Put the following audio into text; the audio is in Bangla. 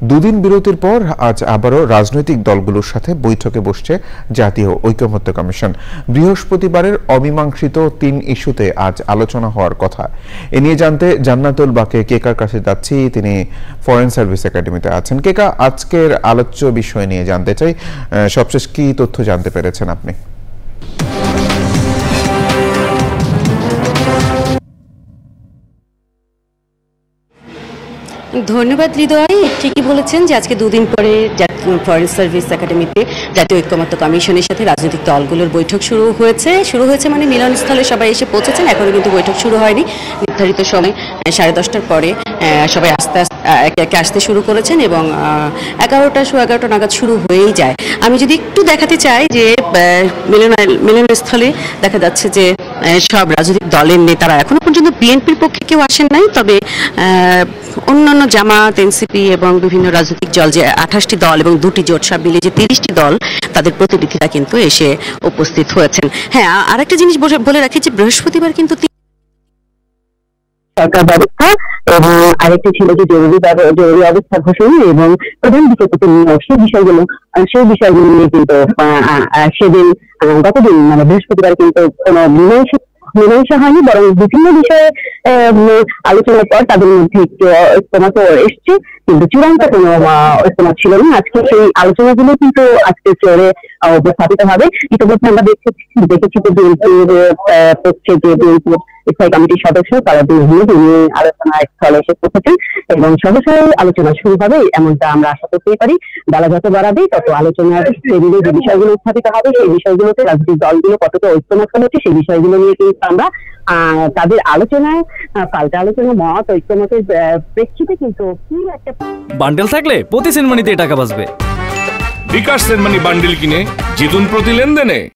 দুদিন বিরতির পর আজ আবারও রাজনৈতিক দলগুলোর সাথে বৈঠকে বসছে জাতীয় ঐকমত্য কমিশন। বৃহস্পতিবারের অমীমাংসিত ৩ ইস্যুতে আজ আলোচনা হওয়ার কথা। এ নিয়ে জানতে জান্নাতুল বাকে কেকার কাছে যাচ্ছি, তিনি ফরেন সার্ভিস একাডেমিতে আছেন। কেকা, আজকের আলোচ্য বিষয় নিয়ে জানতে চাই, সবশেষ কি তথ্য জানতে পেরেছেন আপনি? ধন্যবাদ হৃদয়। ঠিকই বলেছেন যে আজকে দুদিন পরে ফরেন সার্ভিস একাডেমিতে জাতীয় ঐকমত্য কমিশনের সাথে রাজনৈতিক দলগুলোর বৈঠক শুরু হয়েছে মানে মিলনস্থলে সবাই এসে পৌঁছেছেন। এখনো কিন্তু বৈঠক শুরু হয়নি। নির্ধারিত সময় 10:30টার পরে সবাই আস্তে আস্তে একে একে আসতে শুরু করেছেন এবং 11টা নাগাদ শুরু হয়েই যায়। আমি যদি একটু দেখাতে চাই যে মিলনস্থলে দেখা যাচ্ছে যে সব রাজনৈতিক দলের নেতারা এখনো পর্যন্ত বিএনপির পক্ষে কেউ আসেন নাই, তবে অন্যান্য জামাত, এনসিপি এবং বিভিন্ন রাজনৈতিক দল, যে 28টি দল এবং 2টি জোট, সব মিলিয়ে যে 30টি দল, তাদের প্রতিনিধিরা কিন্তু এসে উপস্থিত হয়েছেন। হ্যাঁ, আরেকটা জিনিস বলে রাখি যে বৃহস্পতিবার কিন্তু সরকার ব্যবস্থা এবং আরেকটি ছিল যে জরুরি অবস্থা ঘোষণা এবং প্রধান বিচারপতি সেই বিষয়গুলো নিয়ে কিন্তু সেদিন গতদিন মানে বৃহস্পতিবার কিন্তু কোনো মীমাংসা হয়নি, বরং বিভিন্ন বিষয়ে আলোচনার পর তাদের মধ্যে একটু ঐক্যমত এসছে, কিন্তু চূড়ান্ত কোনো ঐক্যমত ছিল না। আজকে সেই আলোচনাগুলো কিন্তু আজকে চলে উপস্থাপিত হবে। ইতিমধ্যে আমরা দেখেছি যে বিএনপির পক্ষে যে বিএনপির স্থায়ী কমিটির সদস্য তারা তিনি আলোচনার স্থলে এসে পৌঁছেছেন এবং সহসাই আলোচনা শুরু হবে, এমনটা আমরা আশা করতেই পারি। বেলা যত বাড়াবে তত আলোচনার টেবিলে যে বিষয়গুলো উত্থাপিত হবে সেই বিষয়গুলোতে রাজনৈতিক দলগুলো কতটা ঐক্যমত হচ্ছে সেই বিষয়গুলো নিয়ে কিন্তু আমরা তাদের আলোচনায় পাল্টা আলোচনা মত ঐক্যমতের প্রেক্ষিতে কিন্তু কি একটা বান্ডেল থাকলে প্রতি সেনমানিতে টাকা বাঁচবে। বিকাশ সেনমানি বান্ডেল কিনে জিতুন প্রতি লেনদেনে।